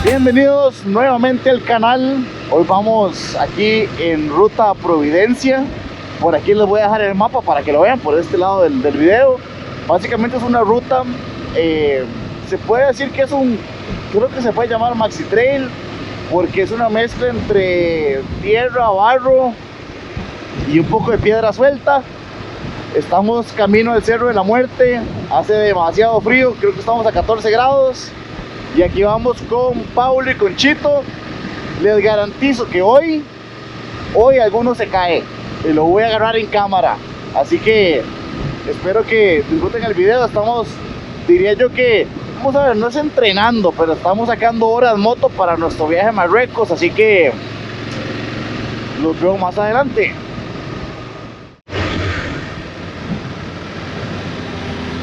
Bienvenidos nuevamente al canal. Hoy vamos aquí en ruta a Providencia. Por aquí les voy a dejar el mapa para que lo vean por este lado del video. Básicamente es una ruta, se puede decir que es creo que se puede llamar maxi trail, porque es una mezcla entre tierra, barro y un poco de piedra suelta. Estamos camino del Cerro de la Muerte, hace demasiado frío, creo que estamos a 14 grados. Y aquí vamos con Paulo y con Chito. Les garantizo que hoy alguno se cae y lo voy a agarrar en cámara. Así que espero que disfruten el video. Estamos, diría yo que, vamos a ver, no es entrenando, pero estamos sacando horas moto para nuestro viaje a Marruecos. Así que los veo más adelante.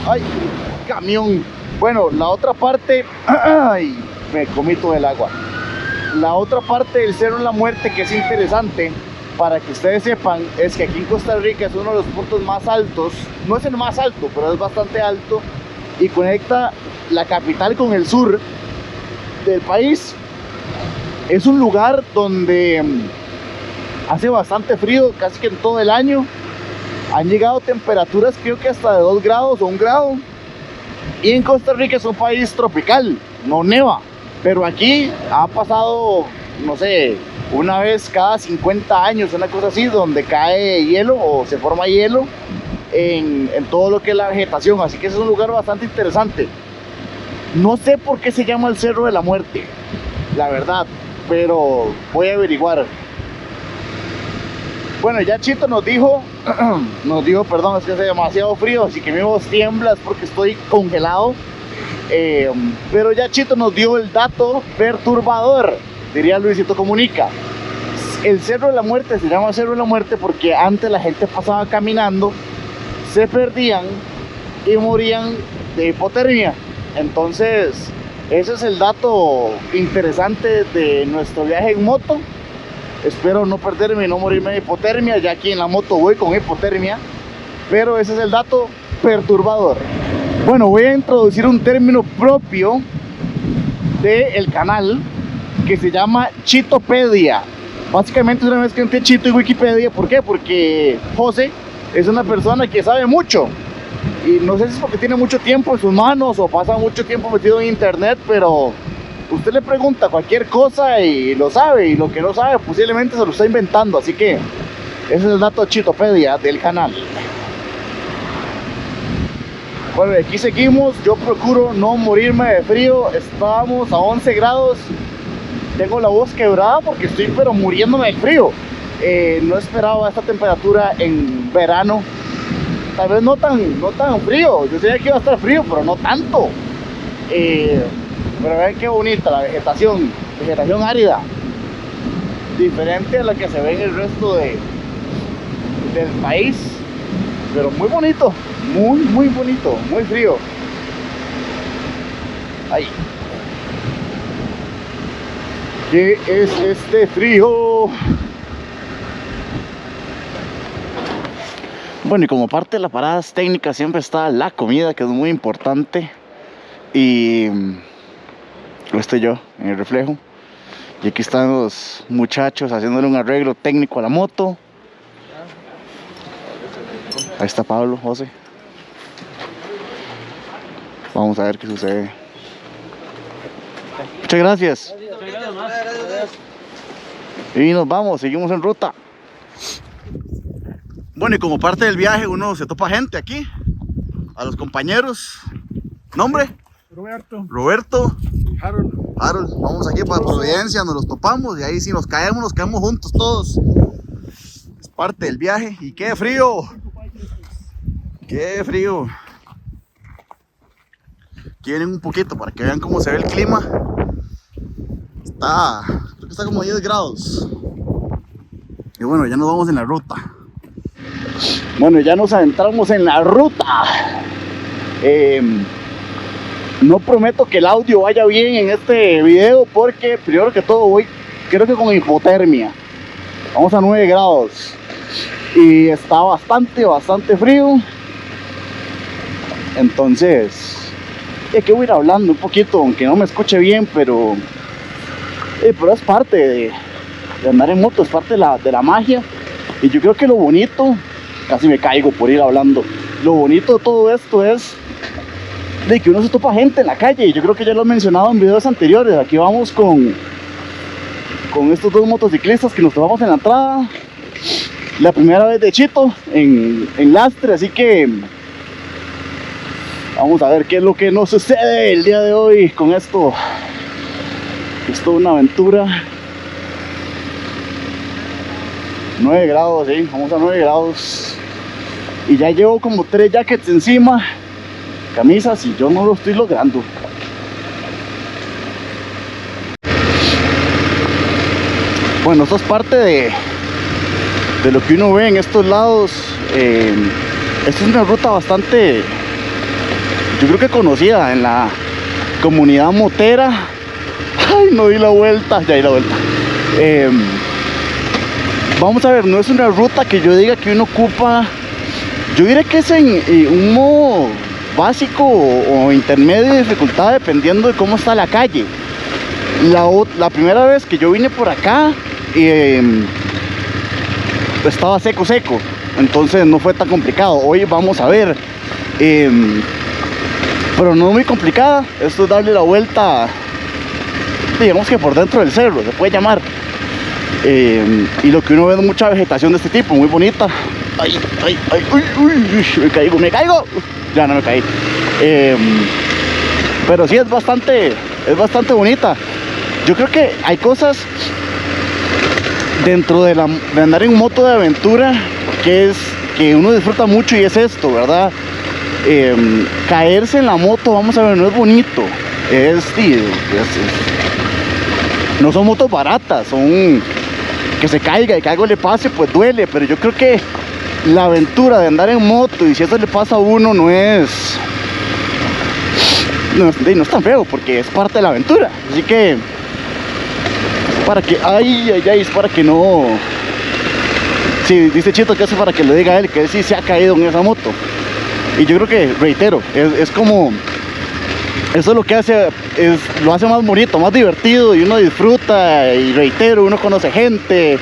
Ay, camión. Bueno, la otra parte, ay, me comí todo el agua. La otra parte del Cerro de la Muerte que es interesante, para que ustedes sepan, es que aquí en Costa Rica es uno de los puntos más altos. No es el más alto, pero es bastante alto y conecta la capital con el sur del país. Es un lugar donde hace bastante frío, casi que en todo el año. Han llegado temperaturas creo que hasta de 2 grados o 1 grado. Y en Costa Rica es un país tropical, no neva, pero aquí ha pasado, no sé, una vez cada 50 años, una cosa así, donde cae hielo o se forma hielo en todo lo que es la vegetación. Así que es un lugar bastante interesante. No sé por qué se llama el Cerro de la Muerte, la verdad, pero voy a averiguar. Bueno, ya Chito nos dijo, perdón, es que hace demasiado frío, así que mi voz tiembla, es porque estoy congelado. Pero ya Chito nos dio el dato perturbador, diría Luisito Comunica. El Cerro de la Muerte se llama Cerro de la Muerte porque antes la gente pasaba caminando, se perdían y morían de hipotermia. Entonces, ese es el dato interesante de nuestro viaje en moto. Espero no perderme y no morirme de hipotermia, ya aquí en la moto voy con hipotermia. Pero ese es el dato perturbador. Bueno, voy a introducir un término propio del canal que se llama Chitopedia. Básicamente es una mezcla entre Chito y Wikipedia. ¿Por qué? Porque José es una persona que sabe mucho. Y no sé si es porque tiene mucho tiempo en sus manos o pasa mucho tiempo metido en internet, pero usted le pregunta cualquier cosa y lo sabe, y lo que no sabe posiblemente se lo está inventando. Así que ese es el dato Chitopedia del canal. Bueno, y aquí seguimos. Yo procuro no morirme de frío. Estábamos a 11 grados. Tengo la voz quebrada porque estoy pero muriéndome de frío. No esperaba esta temperatura en verano. Tal vez no tan frío. Yo sabía que iba a estar frío, pero no tanto. Pero vean qué bonita la vegetación árida, diferente a la que se ve en el resto del país, pero muy bonito, muy bonito, muy frío. Ay, ¿qué es este frío? Bueno, y como parte de las paradas técnicas siempre está la comida, que es muy importante. Y estoy yo en el reflejo. Y aquí están los muchachos haciéndole un arreglo técnico a la moto. Ahí está Pablo, José. Vamos a ver qué sucede. Muchas gracias. Y nos vamos, seguimos en ruta. Bueno, y como parte del viaje uno se topa gente aquí, a los compañeros. ¿Nombre? Roberto. Harold. Vamos aquí para Providencia, nos los topamos y ahí si nos caemos juntos todos. Es parte del viaje. Y qué frío. Qué frío. Quieren un poquito para que vean cómo se ve el clima. Creo que está como 10 grados. Y bueno, ya nos vamos en la ruta. Bueno, ya nos adentramos en la ruta. No prometo que el audio vaya bien en este video porque primero que todo voy, creo que con hipotermia. Vamos a 9 grados y está bastante frío. Entonces hay que ir hablando un poquito, aunque no me escuche bien, pero es parte de andar en moto, es parte de la magia. Y yo creo que lo bonito, casi me caigo por ir hablando, lo bonito de todo esto es de que uno se topa gente en la calle. Y yo creo que ya lo he mencionado en videos anteriores. Aquí vamos con estos dos motociclistas que nos topamos en la entrada. La primera vez de Chito en lastre, así que vamos a ver qué es lo que nos sucede el día de hoy con esto. Es toda una aventura. 9 grados, ¿sí? Vamos a 9 grados. Y ya llevo como 3 jackets encima, camisas, y yo no lo estoy logrando. Bueno, esto es parte de lo que uno ve en estos lados. Esta es una ruta bastante, yo creo que conocida en la comunidad motera. Ay, no di la vuelta, ya di la vuelta. Vamos a ver, no es una ruta que yo diga que uno ocupa. Yo diría que es en un modo básico o intermedio de dificultad, dependiendo de cómo está la calle. La primera vez que yo vine por acá estaba seco, entonces no fue tan complicado. Hoy vamos a ver, pero no muy complicada. Esto es darle la vuelta, digamos que por dentro del cerro, se puede llamar. Y lo que uno ve es mucha vegetación de este tipo, muy bonita. Ay, uy, me caigo. Ya no me caí. Pero sí es bastante bonita. Yo creo que hay cosas dentro de andar en moto de aventura que uno disfruta mucho, y es esto, ¿verdad? Caerse en la moto, vamos a ver, no es bonito. No son motos baratas, son que se caiga y que algo le pase, pues duele. Pero yo creo que la aventura de andar en moto, y si eso le pasa a uno, no es tan feo, porque es parte de la aventura. Así que es para que no. Sí, dice Chito que eso es para que le diga a él que él sí se ha caído en esa moto. Y yo creo que, reitero, es como, eso es lo que lo hace más bonito, más divertido, y uno disfruta, y reitero, uno conoce gente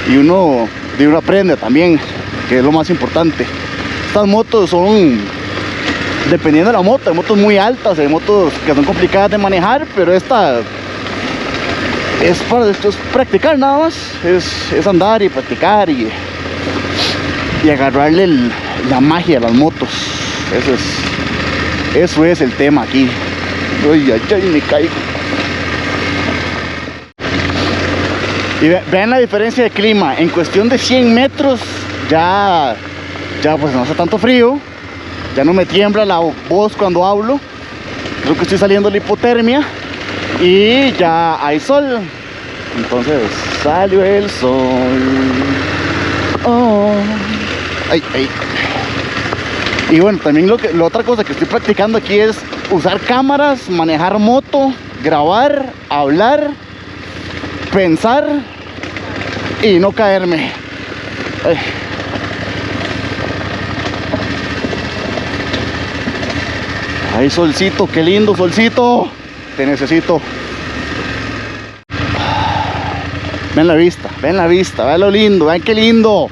y uno aprende también, que es lo más importante. Estas motos son, dependiendo de la moto, hay motos muy altas, hay motos que son complicadas de manejar, pero esta esto es practicar nada más, es andar y practicar y agarrarle la magia a las motos. Eso es el tema aquí. Ay, me caigo. Y vean la diferencia de clima. En cuestión de 100 metros ya pues no hace tanto frío, ya no me tiembla la voz cuando hablo. Creo que estoy saliendo de la hipotermia y ya hay sol. Entonces salió el sol. Oh. Ay. Y bueno, también la otra cosa que estoy practicando aquí es usar cámaras, manejar moto, grabar, hablar, pensar y no caerme. Ay. Ay, solcito, qué lindo solcito. Te necesito. Ven la vista, vean lo lindo, vean qué lindo.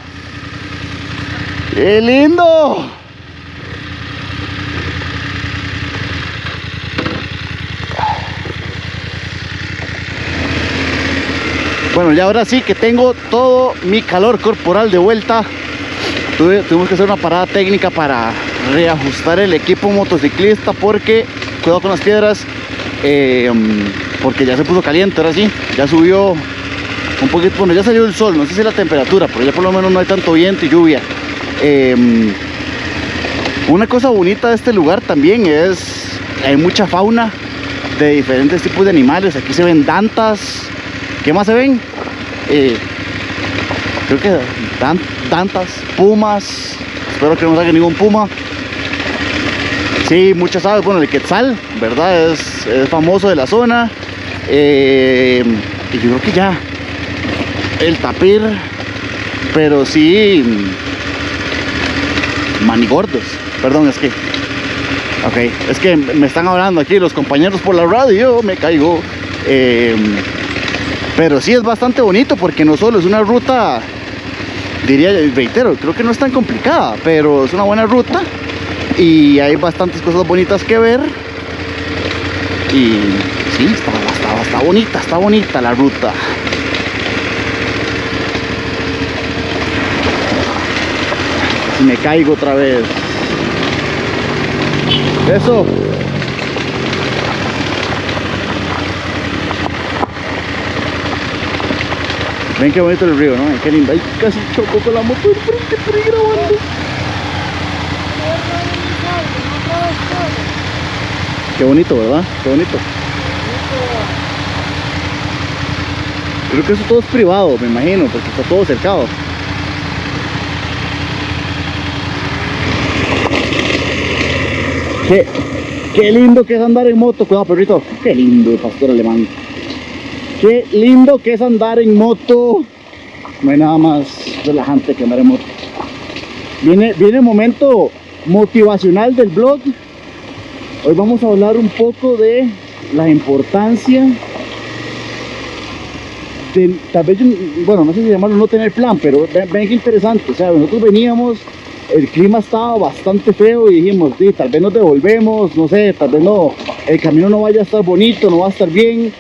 ¡Qué lindo! Bueno, ya ahora sí que tengo todo mi calor corporal de vuelta. Tuvimos que hacer una parada técnica para reajustar el equipo motociclista porque, cuidado con las piedras, porque ya se puso caliente, ahora sí, ya subió un poquito, bueno, ya salió el sol, no sé si la temperatura, pero ya por lo menos no hay tanto viento y lluvia. Una cosa bonita de este lugar también es, hay mucha fauna de diferentes tipos de animales. Aquí se ven dantas. ¿Qué más se ven? Creo que dantas, pumas. Espero que no salga ningún puma. Sí, muchas aves. Bueno, el quetzal, ¿verdad? Es famoso de la zona. Y yo creo que ya. El tapir. Pero sí. Manigordos. Perdón, es que. Ok, es que me están hablando aquí los compañeros por la radio. Me caigo. Pero sí es bastante bonito porque no solo es una ruta, diría, reitero, creo que no es tan complicada, pero es una buena ruta y hay bastantes cosas bonitas que ver. Y sí, está bonita la ruta. Y me caigo otra vez. Eso. Ven qué bonito el río, ¿no? Qué lindo. Ay, casi choco con la moto de frente por ahí grabando. Qué bonito, ¿verdad? Qué bonito. Creo que eso todo es privado, me imagino, porque está todo cercado. Qué lindo que es andar en moto. Cuidado, perrito. Qué lindo el pastor alemán. Qué lindo que es andar en moto. No hay nada más relajante que andar en moto. Viene el momento motivacional del vlog. Hoy vamos a hablar un poco de la importancia de, tal vez, bueno, no sé si llamarlo no tener plan, pero ven qué interesante. O sea, nosotros veníamos, el clima estaba bastante feo y dijimos, sí, tal vez nos devolvemos, no sé, tal vez no, el camino no vaya a estar bonito, no va a estar bien.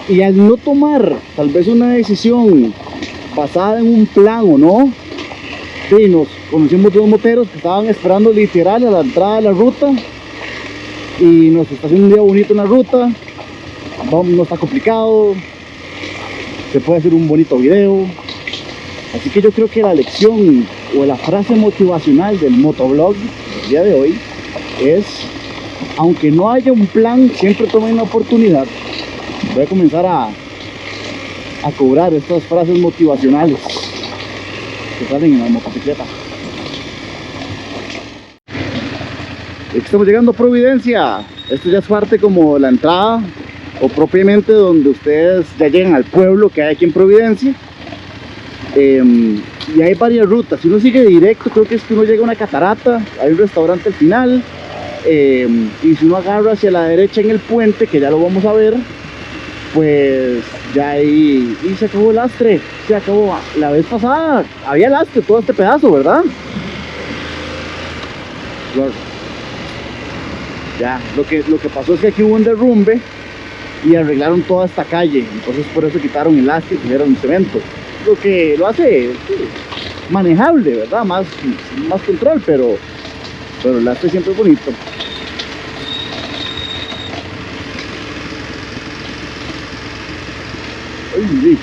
Y al no tomar tal vez una decisión basada en un plan o no, sí, nos conocimos dos moteros que estaban esperando literal a la entrada de la ruta y nos está haciendo un día bonito en la ruta. No está complicado, se puede hacer un bonito video. Así que yo creo que la lección o la frase motivacional del motovlog del día de hoy es: aunque no haya un plan, siempre tomen una oportunidad. Voy a comenzar a cobrar estas frases motivacionales que salen en la motocicleta. Estamos llegando a Providencia. Esto ya es parte como la entrada, o propiamente donde ustedes ya llegan al pueblo que hay aquí en Providencia. Y hay varias rutas. Si uno sigue directo, creo que es que uno llega a una catarata, hay un restaurante al final, y si uno agarra hacia la derecha en el puente, que ya lo vamos a ver, pues ya ahí, y se acabó el lastre. Se acabó. La vez pasada había lastre todo este pedazo, ¿verdad? Ya, lo que pasó es que aquí hubo un derrumbe y arreglaron toda esta calle, entonces por eso quitaron el lastre y pusieron cemento, lo que lo hace, sí, manejable, ¿verdad? Más control, pero el lastre siempre es bonito. Ay,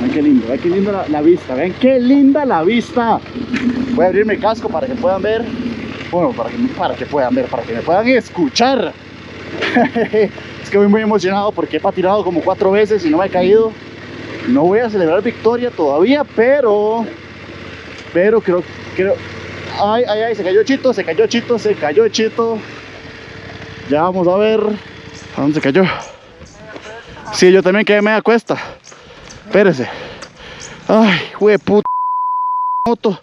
vean qué linda la vista, vean qué linda la vista. Voy a abrirme el casco para que puedan ver. Bueno, para que puedan ver, para que me puedan escuchar. Es que voy muy emocionado porque he patinado como 4 veces y no me he caído. No voy a celebrar victoria todavía, pero creo. Ay, se cayó Chito. Ya vamos a ver a dónde se cayó. Sí, yo también quedé media cuesta. Espérese. Ay, güey, puta moto.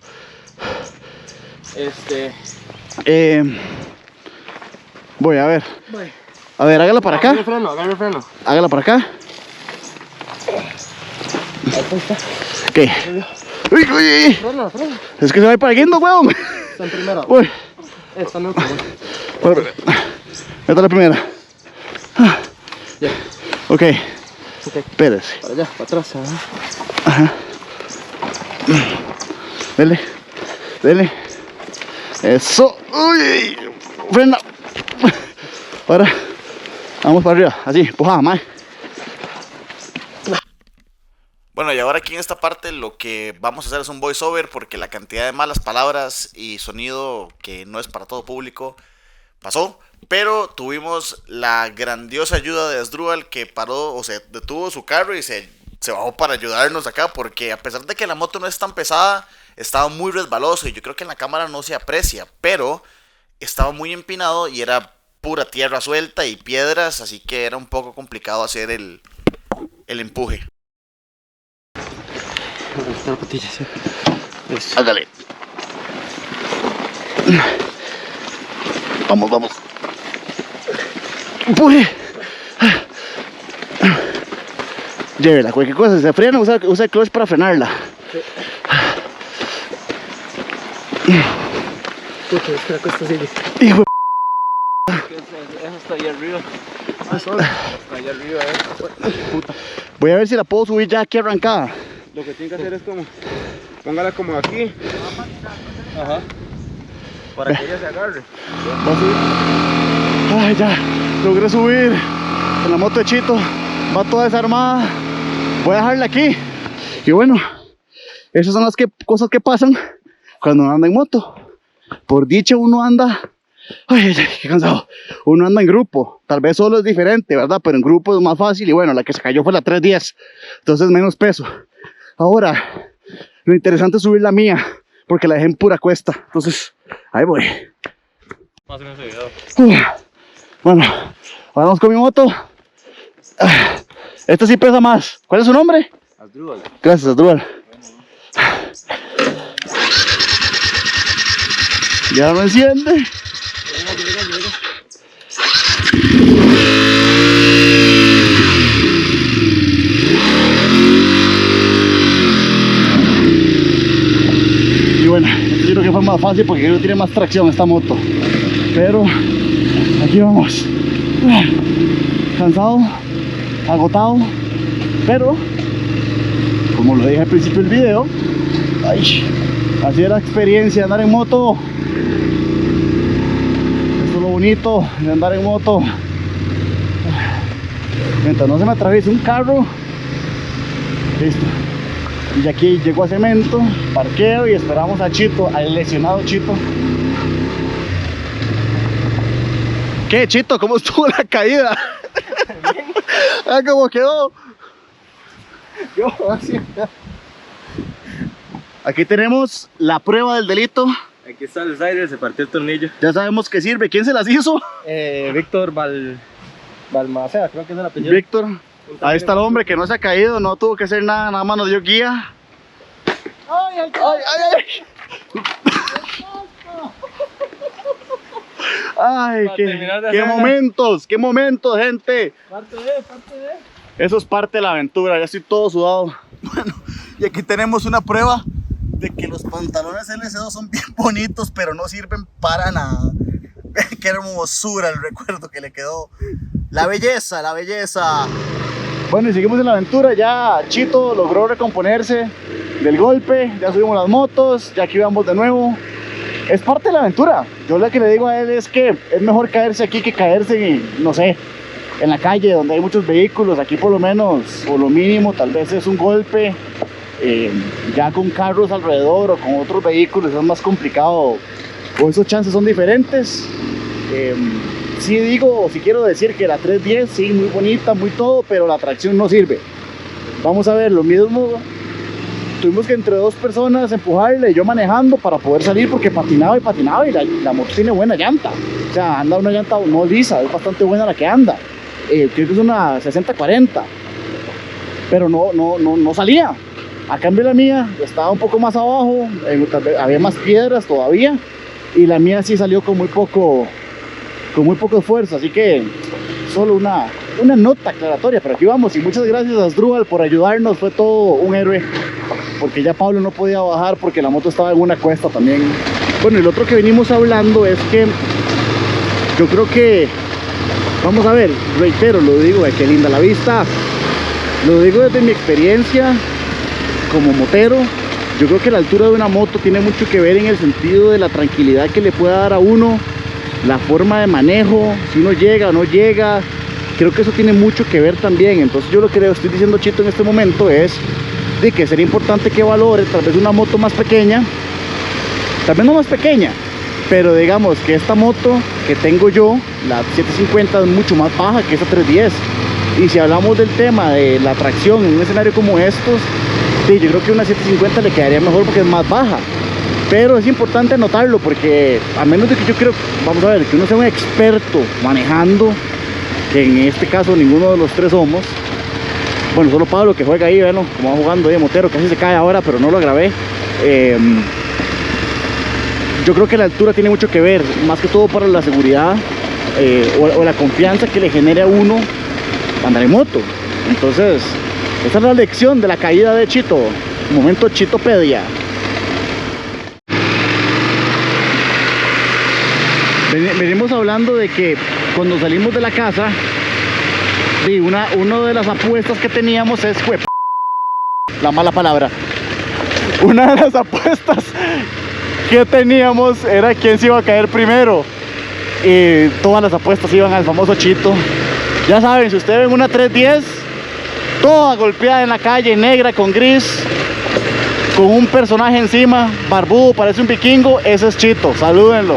Voy a ver. A ver, hágala para acá. Agarra el freno. Hágala para acá. ¿Qué? Uy. Freno. Es que se va a ir parando, weón. Está en primera. Uy. Está en última. Esta es la primera. Ya. Ok. Ok. Espérese. Para allá, para atrás. Ajá. Dele. Dele. Eso. Uy. Frena. Ahora. Vamos para arriba. Así, empujada, mae. Bueno, y ahora aquí en esta parte lo que vamos a hacer es un voiceover porque la cantidad de malas palabras y sonido que no es para todo público pasó. Pero tuvimos la grandiosa ayuda de Asdrúbal que paró, o sea, detuvo su carro y se bajó para ayudarnos acá. Porque a pesar de que la moto no es tan pesada, estaba muy resbaloso y yo creo que en la cámara no se aprecia. Pero estaba muy empinado y era pura tierra suelta y piedras, así que era un poco complicado hacer el empuje. La patilla, sí. Eso. Ándale. Vamos, vamos. Empuje. Llévela, cualquier cosa. Si se frena, usa el clutch para frenarla. Sí. Puta, es que la cuesta sigue. Hijo de Eso está ahí arriba. Está ahí arriba, puta. Voy a ver si la puedo subir ya aquí arrancada. Lo que tiene que hacer es como, póngala como aquí. Ajá. Para que ella se agarre. ¿Va a subir? Ay, ya, logré subir con la moto de Chito. Va toda desarmada. Voy a dejarla aquí. Y bueno, esas son las cosas que pasan cuando uno anda en moto. Por dicha uno anda... Ay, qué cansado. Uno anda en grupo. Tal vez solo es diferente, ¿verdad? Pero en grupo es más fácil. Y bueno, la que se cayó fue la 310. Entonces menos peso. Ahora, lo interesante es subir la mía, porque la dejé en pura cuesta. Entonces, ahí voy. Vamos a hacer ese video. Bueno, ahora vamos con mi moto. Esta sí pesa más. ¿Cuál es su nombre? Asdrúbal. Gracias, Asdrúbal. Ya lo enciende. Y bueno, yo creo que fue más fácil porque creo que tiene más tracción esta moto. Pero aquí vamos. Cansado, agotado, pero como lo dije al principio del video, ay, así es la experiencia de andar en moto. Esto es lo bonito de andar en moto. Mientras no se me atraviese un carro, listo. Y aquí llego a Cemento, parqueo y esperamos a Chito, al lesionado Chito. ¿Qué, Chito? ¿Cómo estuvo la caída? Ah, ¿cómo quedó? Yo, así. Aquí tenemos la prueba del delito. Aquí está el slider, se partió el tornillo. Ya sabemos que sirve. ¿Quién se las hizo? Víctor Balmaceda, creo que es el apellido. Víctor. Ahí está el hombre que no se ha caído, no tuvo que hacer nada, nada más nos dio guía. ¡Ay, ay, ¡Ay, ay! ¡Qué momentos, gente! Parte de. Eso es parte de la aventura, ya estoy todo sudado. Bueno, y aquí tenemos una prueba de que los pantalones LC2 son bien bonitos, pero no sirven para nada. Qué hermosura el recuerdo que le quedó. La belleza, la belleza. Bueno, y seguimos en la aventura. Ya Chito logró recomponerse del golpe. Ya subimos las motos, ya aquí vamos de nuevo. Es parte de la aventura. Yo lo que le digo a él es que es mejor caerse aquí que caerse, no sé, en la calle donde hay muchos vehículos. Aquí por lo menos, o lo mínimo, tal vez es un golpe. Ya con carros alrededor o con otros vehículos es más complicado, o esos chances son diferentes. Sí digo, si quiero decir que la 310 sí, muy bonita, muy todo, pero la tracción no sirve. Vamos a ver, lo mismo, tuvimos que entre dos personas empujarle, yo manejando para poder salir porque patinaba y la moto tiene buena llanta. O sea, anda una llanta no lisa, es bastante buena la que anda. Creo que es una 60-40, pero no salía. A cambio la mía estaba un poco más abajo, había más piedras todavía, y la mía sí salió con muy poco esfuerzo, así que solo una nota aclaratoria. Pero aquí vamos, y muchas gracias a Asdrúbal por ayudarnos, fue todo un héroe, porque ya Pablo no podía bajar porque la moto estaba en una cuesta también. Bueno, y lo otro que venimos hablando es que yo creo que, vamos a ver, reitero, lo digo, qué linda la vista. Lo digo desde mi experiencia como motero. Yo creo que la altura de una moto tiene mucho que ver en el sentido de la tranquilidad que le pueda dar a uno, la forma de manejo, si uno llega o no llega. Creo que eso tiene mucho que ver también. Entonces yo lo que le estoy diciendo a Chito en este momento es de que sería importante que valore tal vez una moto más pequeña, tal vez no más pequeña, pero digamos que esta moto que tengo yo, la 750, es mucho más baja que esta 310. Y si hablamos del tema de la tracción en un escenario como estos, sí, yo creo que una 750 le quedaría mejor porque es más baja. Pero es importante notarlo porque a menos de que yo creo, vamos a ver, que uno sea un experto manejando, que en este caso ninguno de los tres somos. Bueno, solo Pablo que juega ahí, bueno, como va jugando de motero, casi se cae ahora, pero no lo grabé. Yo creo que la altura tiene mucho que ver, más que todo para la seguridad o la confianza que le genere a uno andar en moto. Entonces, esa es la lección de la caída de Chito. Momento Chitopedia. Venimos hablando de que cuando salimos de la casa, una de las apuestas que teníamos es la mala palabra. Una de las apuestas que teníamos era quién se iba a caer primero. Y todas las apuestas iban al famoso Chito. Ya saben, si usted ve una 310, toda golpeada en la calle, negra con gris, con un personaje encima, barbudo, parece un vikingo, ese es Chito, salúdenlo.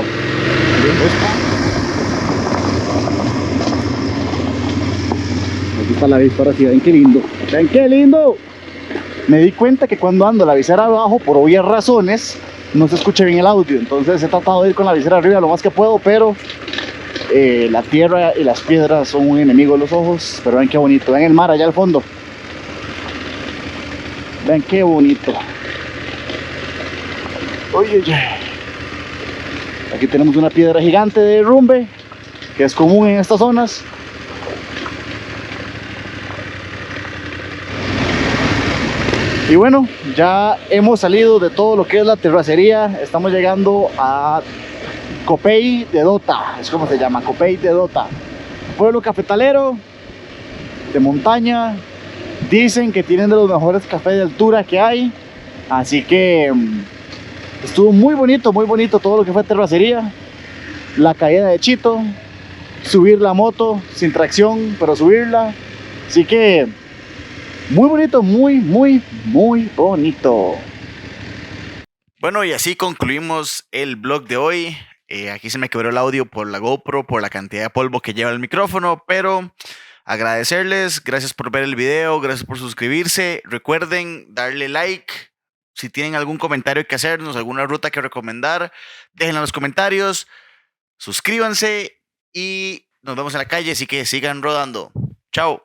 Aquí está la vista, ahora sí, ven qué lindo, ven qué lindo. Me di cuenta que cuando ando la visera abajo, por obvias razones, no se escucha bien el audio, entonces he tratado de ir con la visera arriba lo más que puedo, pero la tierra y las piedras son un enemigo de los ojos. Pero ven qué bonito, ven el mar allá al fondo, ven qué bonito. Oye, aquí tenemos una piedra gigante de derrumbe que es común en estas zonas. Y bueno, ya hemos salido de todo lo que es la terracería. Estamos llegando a Copey de Dota, es como se llama, Copey de Dota, pueblo cafetalero de montaña. Dicen que tienen de los mejores cafés de altura que hay, así que estuvo muy bonito todo lo que fue terracería, la caída de Chito, subir la moto sin tracción, pero subirla, así que muy bonito, muy bonito. Bueno, y así concluimos el vlog de hoy. Aquí se me quebró el audio por la GoPro, por la cantidad de polvo que lleva el micrófono, pero agradecerles, gracias por ver el video, gracias por suscribirse. Recuerden darle like. Si tienen algún comentario que hacernos, alguna ruta que recomendar, déjenla en los comentarios. Suscríbanse y nos vemos en la calle, así que sigan rodando. Chao.